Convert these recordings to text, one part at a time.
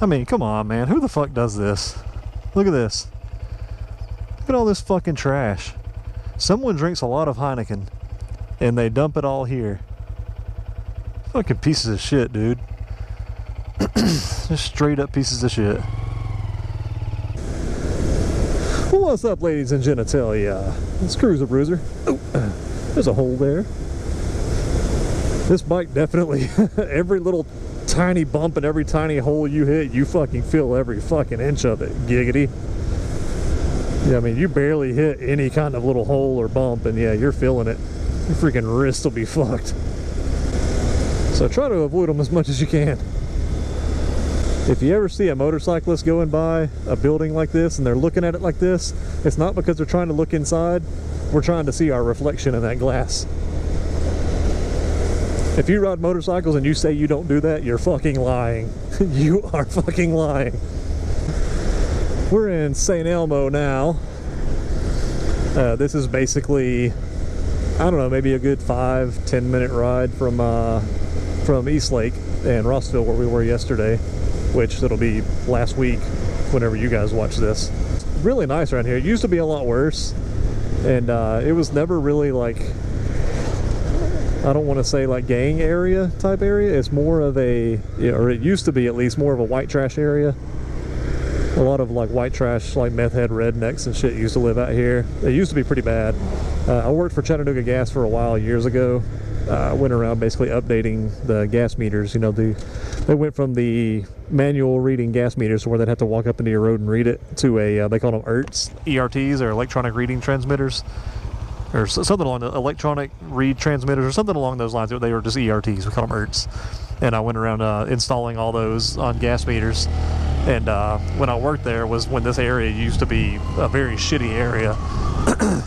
I mean, come on, man. Who the fuck does this? Look at this. Look at all this fucking trash. Someone drinks a lot of Heineken and they dump it all here. Fucking pieces of shit, dude. Just straight up pieces of shit. What's up, ladies and genitalia? It's Cruiser Bruiser. Oh, there's a hole there. This bike definitely, every little tiny bump and every tiny hole you hit, you fucking feel every fucking inch of it. Giggity. Yeah, I mean, you barely hit any kind of little hole or bump, and yeah, you're feeling it. Your freaking wrist will be fucked. So try to avoid them as much as you can. If you ever see a motorcyclist going by a building like this and they're looking at it like this, it's not because they're trying to look inside. We're trying to see our reflection in that glass. If you ride motorcycles and you say you don't do that, you're fucking lying. You are fucking lying. We're in St. Elmo now. This is basically, I don't know, maybe a good 5-10 minute ride from Eastlake and Rossville, where we were yesterday, which it'll be last week whenever you guys watch this. Really nice around here. It used to be a lot worse, and it was never really like, I don't want to say like gang area type area. It's more of a, or it used to be at least, more of a white trash area. A lot of like white trash, like meth head rednecks and shit used to live out here. It used to be pretty bad. I worked for Chattanooga Gas for a while years ago. Went around basically updating the gas meters. You know, they went from the manual reading gas meters to where they'd have to walk up into your road and read it to a, they call them ERTs, or electronic reading transmitters, or something along the electronic read transmitters, or something along those lines. They were just ERTs. We call them ERTs. And I went around installing all those on gas meters. And when I worked there was when this area used to be a very shitty area.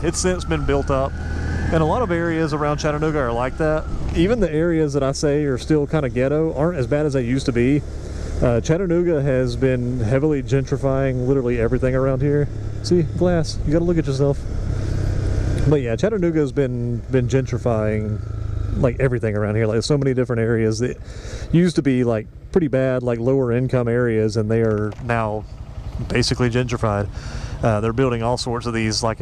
It's since been built up. And a lot of areas around Chattanooga are like that. Even the areas that I say are still kind of ghetto aren't as bad as they used to be. Chattanooga has been heavily gentrifying literally everything around here. See, glass, you gotta look at yourself. But yeah, Chattanooga has been gentrifying like everything around here. Like so many different areas that used to be like pretty bad, like lower income areas, and they are now basically gentrified. They're building all sorts of these like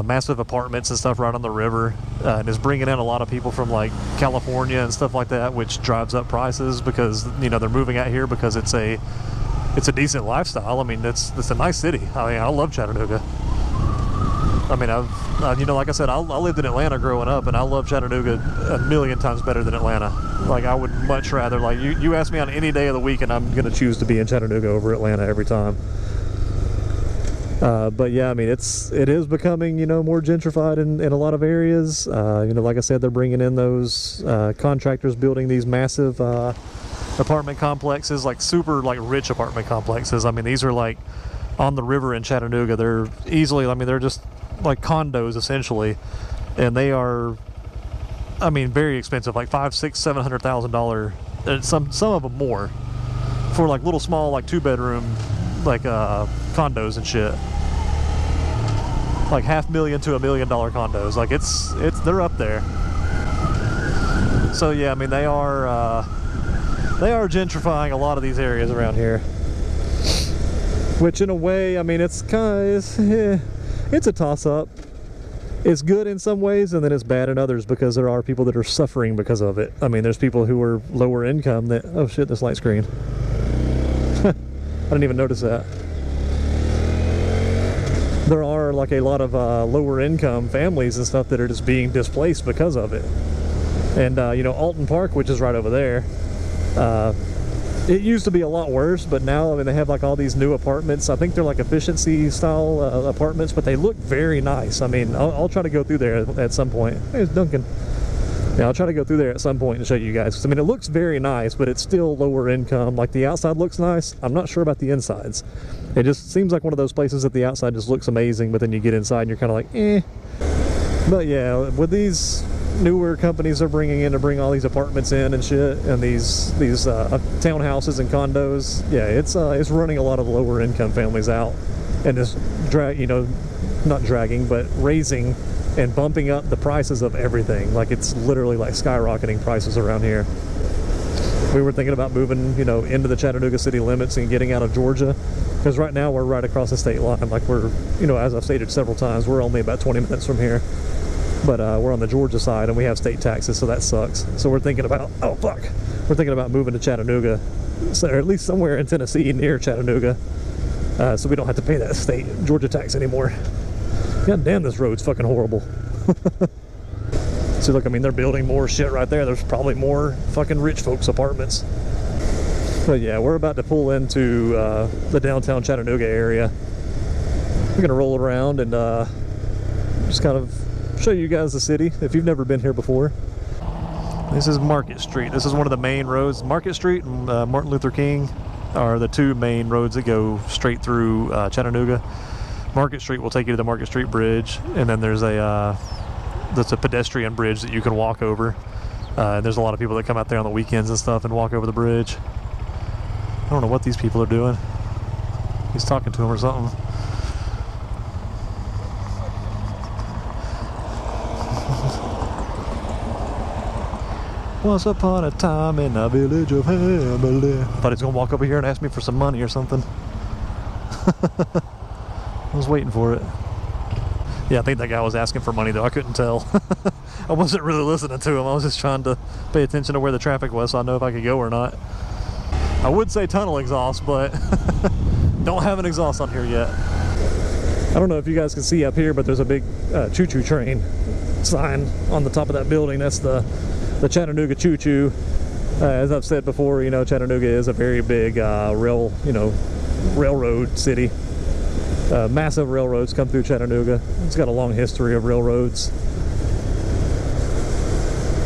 massive apartments and stuff right on the river, and is bringing in a lot of people from like California and stuff like that, which drives up prices because, you know, they're moving out here because it's a decent lifestyle. I mean, it's a nice city. I mean, I love Chattanooga. I mean, you know, like I said, I lived in Atlanta growing up, and I love Chattanooga a million times better than Atlanta. Like, I would much rather, like, you ask me on any day of the week, and I'm going to choose to be in Chattanooga over Atlanta every time. But yeah, I mean, it is becoming, you know, more gentrified in a lot of areas. You know, like I said, they're bringing in those contractors building these massive apartment complexes, like super, like, rich apartment complexes. I mean, these are like on the river in Chattanooga. They're easily, I mean, they're just like condos essentially, and they are, I mean, very expensive, like $500,000-$700,000, some of them more, for like little small like 2-bedroom like condos and shit, like $500,000 to $1 million condos. Like it's they're up there. So yeah, I mean, they are gentrifying a lot of these areas around here, which in a way, I mean, it's a toss-up. It's good in some ways, and then it's bad in others, because there are people that are suffering because of it. I mean, there's people who are lower income that, oh shit, this light screen. I didn't even notice that. There are like a lot of lower income families and stuff that are just being displaced because of it. And you know, Alton Park, which is right over there, it used to be a lot worse, but now, I mean, they have like all these new apartments. I think they're like efficiency style apartments, but they look very nice. I mean, I'll try to go through there at some point. Hey, it's Duncan. Yeah, I'll try to go through there at some point and show you guys. 'Cause, I mean, it looks very nice, but it's still lower income. Like, the outside looks nice. I'm not sure about the insides. It just seems like one of those places that the outside just looks amazing, but then you get inside and you're kind of like, eh. But yeah, with these newer companies they're bringing in to bring all these apartments in and shit, and these townhouses and condos, yeah, it's running a lot of lower income families out, and just not dragging, but raising and bumping up the prices of everything. Like, it's literally like skyrocketing prices around here. We were thinking about moving, you know, into the Chattanooga city limits and getting out of Georgia, because right now we're right across the state line. Like, we're, you know, as I've stated several times, we're only about 20 minutes from here, but we're on the Georgia side and we have state taxes, so that sucks. So we're thinking about, oh fuck, we're thinking about moving to Chattanooga, so, or at least somewhere in Tennessee near Chattanooga, so we don't have to pay that state Georgia tax anymore. God damn, this road's fucking horrible. See, look, I mean, they're building more shit right there. There's probably more fucking rich folks' apartments. But yeah, we're about to pull into the downtown Chattanooga area. We're gonna roll around and just kind of show you guys the city if you've never been here before. This is Market Street. This is one of the main roads. Market Street and Martin Luther King are the two main roads that go straight through Chattanooga. Market Street will take you to the Market Street Bridge, and then there's a pedestrian bridge that you can walk over. And there's a lot of people that come out there on the weekends and stuff and walk over the bridge. I don't know what these people are doing. He's talking to him or something. Once upon a time in a village of Hamilton. Thought he's gonna walk over here and ask me for some money or something. I was waiting for it. Yeah, I think that guy was asking for money though. I couldn't tell. I wasn't really listening to him. I was just trying to pay attention to where the traffic was so I know if I could go or not. I would say tunnel exhaust, but don't have an exhaust on here yet. I don't know if you guys can see up here, but there's a big choo-choo train sign on the top of that building. That's the Chattanooga choo-choo. As I've said before, you know, Chattanooga is a very big railroad city. Massive railroads come through Chattanooga. It's got a long history of railroads.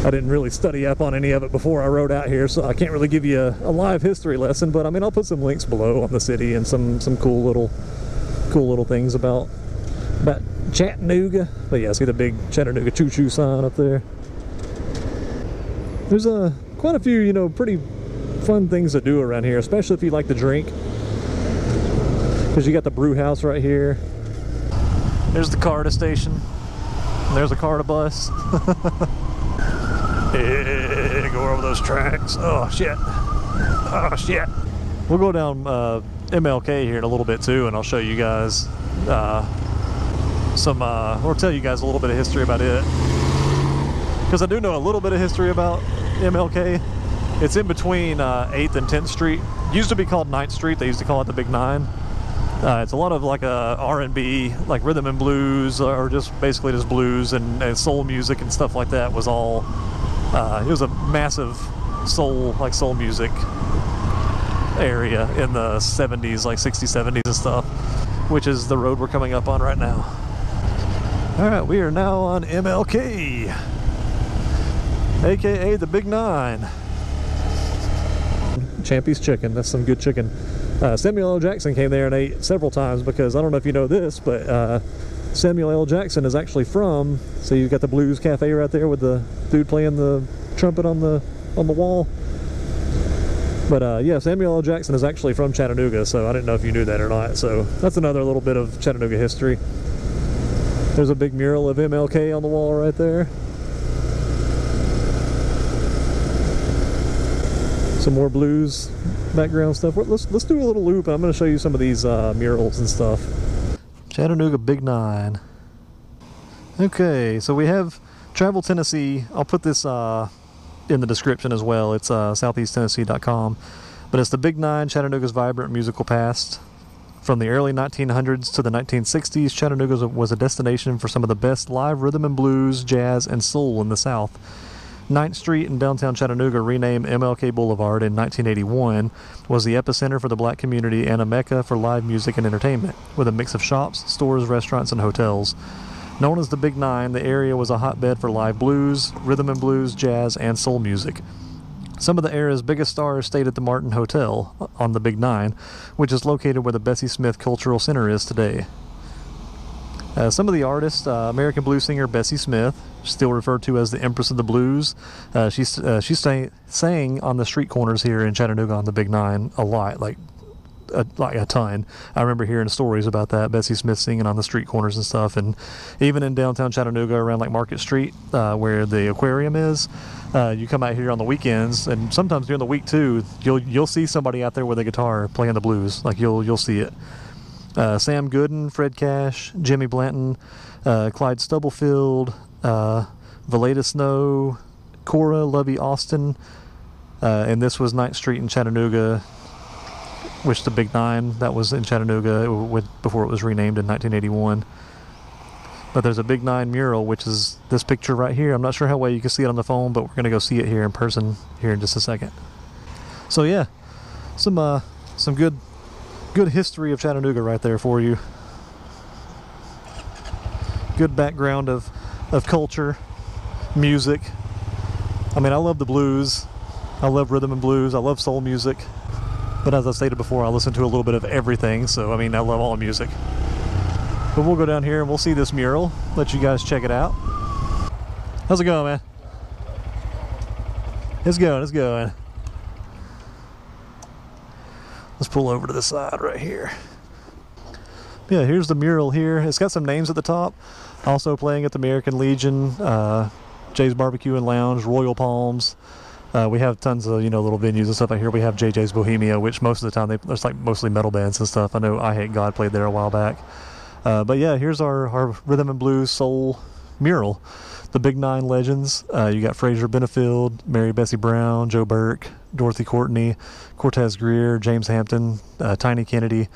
I didn't really study up on any of it before I rode out here, so I can't really give you a live history lesson, but I mean, I'll put some links below on the city and some cool little things about Chattanooga. But yeah, see the big Chattanooga choo-choo sign up there. There's quite a few, you know, pretty fun things to do around here, especially if you like to drink. Because you got the brew house right here. There's the Carta station. And there's the Carta bus. Yeah, go over those tracks. Oh shit. Oh shit. We'll go down MLK here in a little bit too, and I'll show you guys or tell you guys a little bit of history about it. Because I do know a little bit of history about MLK. It's in between 8th and 10th Street. It used to be called 9th Street. They used to call it the Big Nine. It's a lot of like R&B, like rhythm and blues, or just basically just blues and soul music and stuff like that. Was all it was a massive soul music area in the 70s, like 60s, 70s and stuff, which is the road we're coming up on right now. All right, we are now on MLK, aka the Big Nine. Champy's Chicken. That's some good chicken. Samuel L. Jackson came there and ate several times, because I don't know if you know this, but Samuel L. Jackson is actually from, so you've got the Blues Cafe right there with the dude playing the trumpet on the wall. But yeah, Samuel L. Jackson is actually from Chattanooga, so I didn't know if you knew that or not. So that's another little bit of Chattanooga history. There's a big mural of MLK on the wall right there. Some more blues background stuff. Let's do a little loop, and I'm going to show you some of these murals and stuff. Chattanooga Big Nine. Okay, so we have Travel Tennessee. I'll put this in the description as well. It's southeasttennessee.com. But it's the Big Nine, Chattanooga's vibrant musical past. From the early 1900s to the 1960s, Chattanooga was a destination for some of the best live rhythm and blues, jazz, and soul in the South. 9th Street in downtown Chattanooga, renamed MLK Boulevard in 1981, was the epicenter for the black community and a mecca for live music and entertainment, with a mix of shops, stores, restaurants, and hotels. Known as the Big Nine, the area was a hotbed for live blues, rhythm and blues, jazz, and soul music. Some of the era's biggest stars stayed at the Martin Hotel on the Big Nine, which is located where the Bessie Smith Cultural Center is today. Some of the artists, American blues singer Bessie Smith, still referred to as the Empress of the Blues. She sang on the street corners here in Chattanooga on the Big Nine a lot, like like a ton. I remember hearing stories about that. Bessie Smith singing on the street corners and stuff, and even in downtown Chattanooga around like Market Street, where the aquarium is. You come out here on the weekends, and sometimes during the week too. You'll see somebody out there with a guitar playing the blues. Like you'll see it. Sam Gooden, Fred Cash, Jimmy Blanton, Clyde Stubblefield, Valeda Snow, Cora Lovey Austin, and this was 9th Street in Chattanooga, which the Big Nine, that was in Chattanooga before it was renamed in 1981. But there's a Big Nine mural, which is this picture right here. I'm not sure how well you can see it on the phone, but we're going to go see it here in person here in just a second. So yeah, some good history of Chattanooga right there for you. Good background of culture, music. I mean, I love the blues. I love rhythm and blues. I love soul music. But as I stated before, I listen to a little bit of everything. So, I mean, I love all music. But we'll go down here and we'll see this mural. Let you guys check it out. How's it going, man? It's going. Let's pull over to the side right here. Yeah, here's the mural here. It's got some names at the top. Also playing at the American Legion, Jay's Barbecue and Lounge, Royal Palms. We have tons of, little venues and stuff out here. We have JJ's Bohemia, which most of the time there's like mostly metal bands and stuff. I know I Hate God played there a while back. But yeah, here's our rhythm and blues soul mural. The Big Nine legends. You got Fraser Benefield, Mary Bessie Brown, Joe Burke, Dorothy Courtney, Cortez Greer, James Hampton, Tiny Kennedy,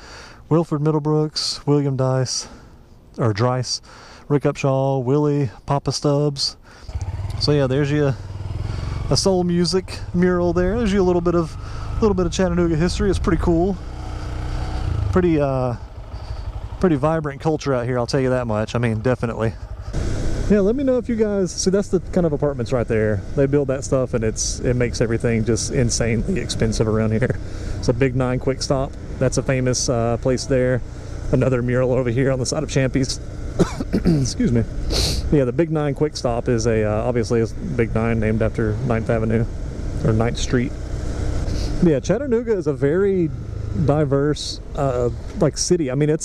Wilford Middlebrooks, William Dryce, Rick Upshaw, Willie, Papa Stubbs. So yeah, there's you a soul music mural there. There's you a little bit of Chattanooga history. It's pretty cool. Pretty vibrant culture out here, I'll tell you that much. I mean, definitely. Yeah, let me know if you guys see. That's the kind of apartments right there. They build that stuff, and it makes everything just insanely expensive around here. It's a Big Nine Quick Stop. That's a famous place there. Another mural over here on the side of Champy's. Excuse me. Yeah, the Big Nine Quick Stop is obviously a Big Nine named after 9th Avenue or 9th Street. Yeah, Chattanooga is a very diverse city. I mean,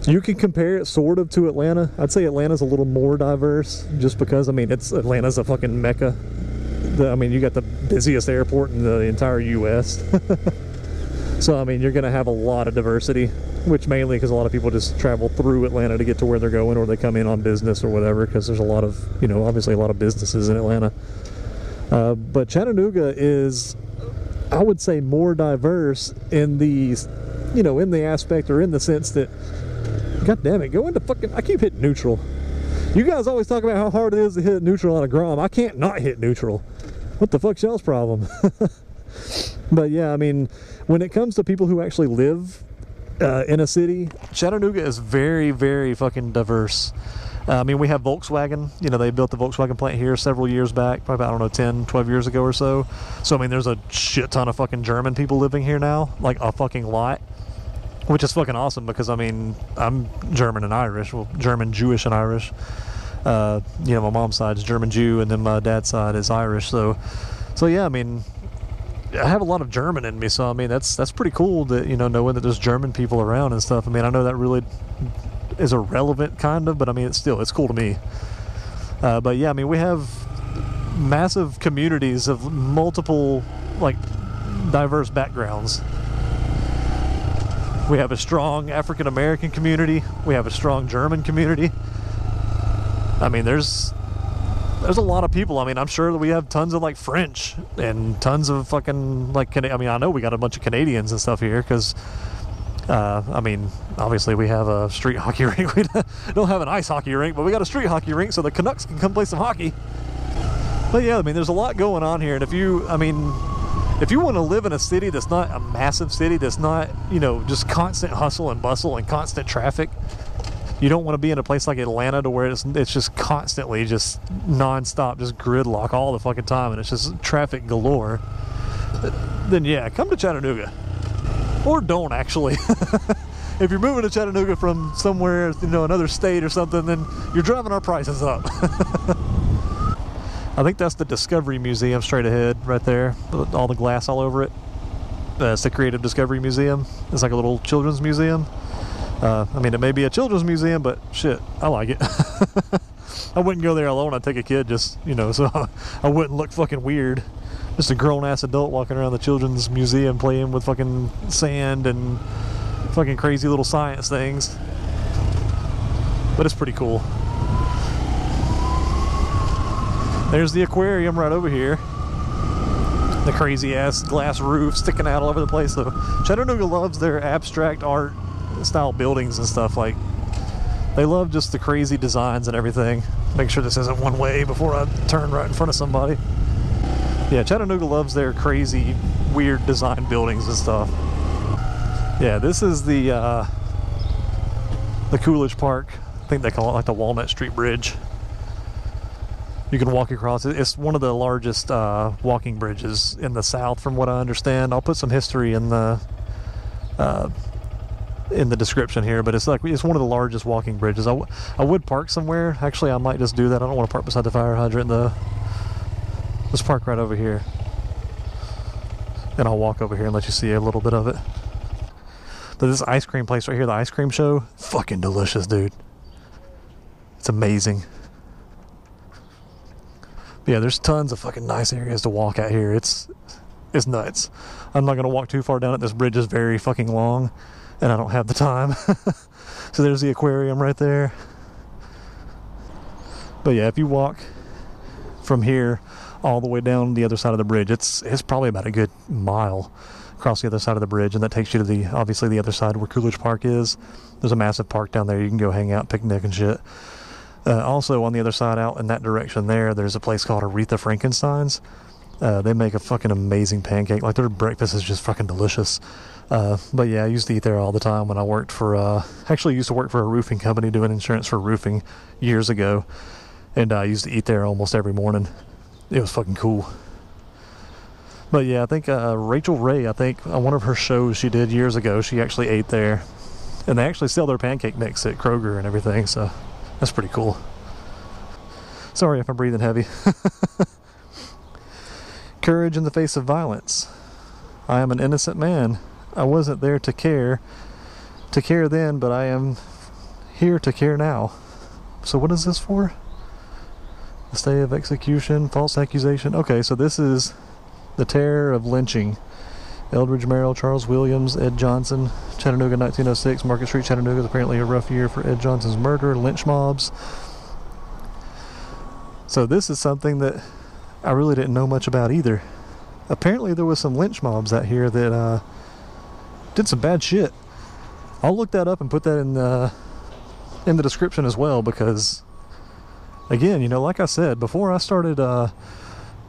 you can compare it sort of to Atlanta. I'd say Atlanta's a little more diverse just because, I mean, Atlanta's a fucking mecca. You got the busiest airport in the entire U.S. So, I mean, you're going to have a lot of diversity, which mainly because a lot of people just travel through Atlanta to get to where they're going, or they come in on business or whatever, because there's a lot of, obviously a lot of businesses in Atlanta. But Chattanooga is, I would say, more diverse in the, in the aspect or in the sense that, God damn it, go into fucking, I keep hitting neutral. You guys always talk about how hard it is to hit neutral on a Grom. I can't not hit neutral. What the fuck's y'all's problem? But yeah, I mean, when it comes to people who actually live in a city, Chattanooga is very, very fucking diverse. I mean, we have Volkswagen. They built the Volkswagen plant here several years back, probably about, 10, 12 years ago or so. So, I mean, there's a shit ton of fucking German people living here now, like a fucking lot. Which is fucking awesome because, I mean, I'm German and Irish. Well, German, Jewish, and Irish. My mom's side is German Jew, and then my dad's side is Irish. So yeah, I mean, I have a lot of German in me. So, I mean, that's pretty cool that, knowing that there's German people around and stuff. I mean, I know that really is irrelevant, kind of, but, I mean, it's cool to me. But, yeah, I mean, we have massive communities of multiple, diverse backgrounds. We have a strong African American community. We have a strong German community. I mean, there's a lot of people. I mean, I'm sure that we have tons of French and tons of fucking I mean, I know we got a bunch of Canadians and stuff here because, I mean, obviously we have a street hockey rink. We don't have an ice hockey rink, but we got a street hockey rink so the Canucks can come play some hockey. But yeah, I mean, there's a lot going on here, and if you want to live in a city that's not a massive city, that's not, just constant hustle and bustle and constant traffic, you don't want to be in a place like Atlanta to where it's just constantly just non-stop, just gridlock all the fucking time, and it's just traffic galore, then yeah, come to Chattanooga. Or don't, actually. If you're moving to Chattanooga from somewhere, another state or something, then you're driving our prices up. I think that's the Discovery Museum straight ahead right there, with all the glass all over it. It's the Creative Discovery Museum. It's like a little children's museum. I mean, it may be a children's museum, but shit, I like it. I wouldn't go there alone. I'd take a kid just, you know, so I wouldn't look fucking weird. Just a grown-ass adult walking around the children's museum playing with fucking sand and fucking crazy little science things. But it's pretty cool. There's the aquarium right over here. The crazy-ass glass roof sticking out all over the place. So Chattanooga loves their abstract art style buildings and stuff. Like, they love just the crazy designs and everything. Make sure this isn't one way before I turn right in front of somebody. Yeah, Chattanooga loves their crazy, weird design buildings and stuff. Yeah, this is the Coolidge Park. I think they call it like the Walnut Street Bridge. You can walk across it. It's one of the largest walking bridges in the South, from what I understand. I'll put some history in the description here, but it's one of the largest walking bridges. I would park somewhere. Actually, I might just do that. I don't want to park beside the fire hydrant. Let's park right over here, and I'll walk over here and let you see a little bit of it. But this ice cream place right here, the ice cream show, fucking delicious, dude. It's amazing. Yeah, there's tons of fucking nice areas to walk out here. It's nuts. I'm not gonna walk too far down it. This bridge is very fucking long, and I don't have the time. So there's the aquarium right there. But yeah, if you walk from here all the way down the other side of the bridge, it's probably about a good mile across the other side of the bridge, and that takes you to obviously the other side where Coolidge Park is. There's a massive park down there. You can go hang out, picnic and shit. Also on the other side, out in that direction there's a place called Aretha Frankenstein's. They make a fucking amazing pancake. Like, their breakfast is just fucking delicious. But yeah, I used to eat there all the time when I worked for, actually used to work for a roofing company doing insurance for roofing years ago. And I used to eat there almost every morning. It was fucking cool. But yeah, I think Rachel Ray, on one of her shows she did years ago, she actually ate there. And they actually sell their pancake mix at Kroger and everything, so that's pretty cool. Sorry if I'm breathing heavy. Courage in the face of violence. I am an innocent man. I wasn't there to care then, but I am here to care now. So what is this for? The stay of execution, false accusation. Okay, so this is the terror of lynching. Eldridge Merrill, Charles Williams, Ed Johnson, Chattanooga 1906. Market Street, Chattanooga is apparently a rough year for Ed Johnson's murder. Lynch mobs. So this is something that I really didn't know much about either. Apparently there was some lynch mobs out here that did some bad shit. I'll look that up and put that in the description as well, because again, you know, like I said, before I started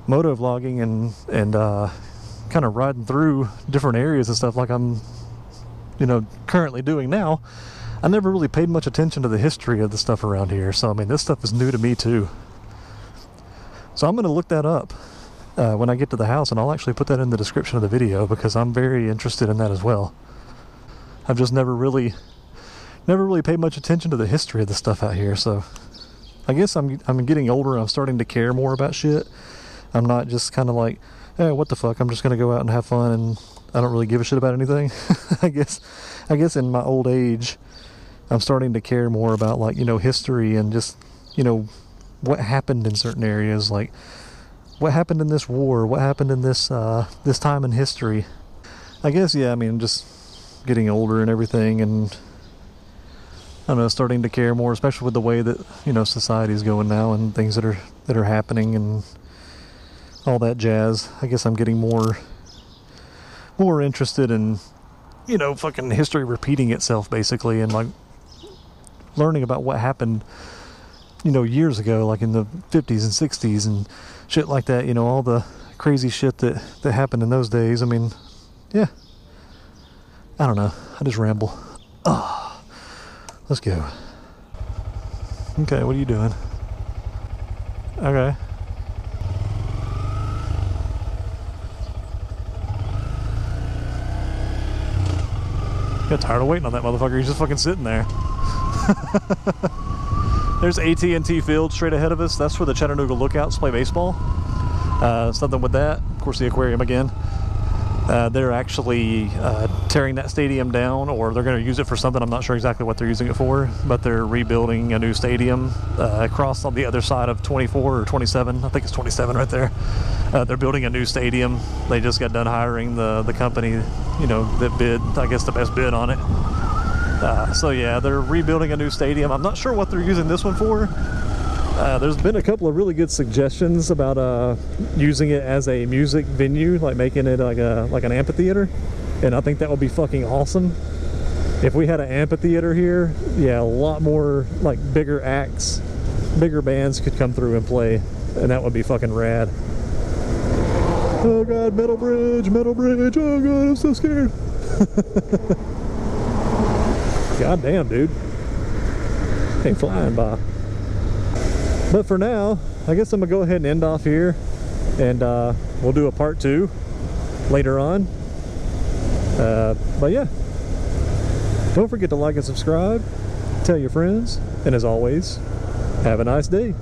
moto vlogging and kind of riding through different areas and stuff like I'm, you know, currently doing now, I never really paid much attention to the history of the stuff around here. So I mean, this stuff is new to me too. So I'm going to look that up when I get to the house, and I'll actually put that in the description of the video, because I'm very interested in that as well. I've just never really paid much attention to the history of the stuff out here. So I guess I'm getting older. I'm starting to care more about shit. I'm not just kind of like, hey, what the fuck? I'm just gonna go out and have fun, and I don't really give a shit about anything. I guess in my old age, I'm starting to care more about, like, you know, history and just, you know, what happened in certain areas, like what happened in this war, what happened in this this time in history. I guess, yeah. I mean, just getting older and everything, and I don't know, starting to care more, especially with the way that, you know, society's going now and things that are happening and all that jazz. I guess I'm getting more interested in, you know, fucking history repeating itself, basically, and like learning about what happened, you know, years ago, like in the 50s and 60s and shit like that, you know, all the crazy shit that happened in those days. I mean, yeah, I don't know, I just ramble. Let's go. Okay, what are you doing? Okay. Got tired of waiting on that motherfucker. He's just fucking sitting there. There's AT&T Field straight ahead of us. That's where the Chattanooga Lookouts play baseball. Something with that. Of course, the aquarium again. They're actually tearing that stadium down, or they're going to use it for something. I'm not sure exactly what they're using it for, but they're rebuilding a new stadium across on the other side of 24 or 27. I think it's 27 right there. They're building a new stadium. They just got done hiring the company, you know, that bid, I guess, the best bid on it. So yeah, they're rebuilding a new stadium. I'm not sure what they're using this one for. There's been a couple of really good suggestions about using it as a music venue, like making it like an amphitheater, and I think that would be fucking awesome. If we had an amphitheater here, yeah, a lot more like bigger acts, bigger bands could come through and play, and that would be fucking rad. Oh god, metal bridge, oh god, I'm so scared. God damn, dude. Came flying by. But for now, I guess I'm gonna go ahead and end off here, and we'll do a part 2 later on. But yeah, don't forget to like and subscribe, tell your friends, and as always, have a nice day.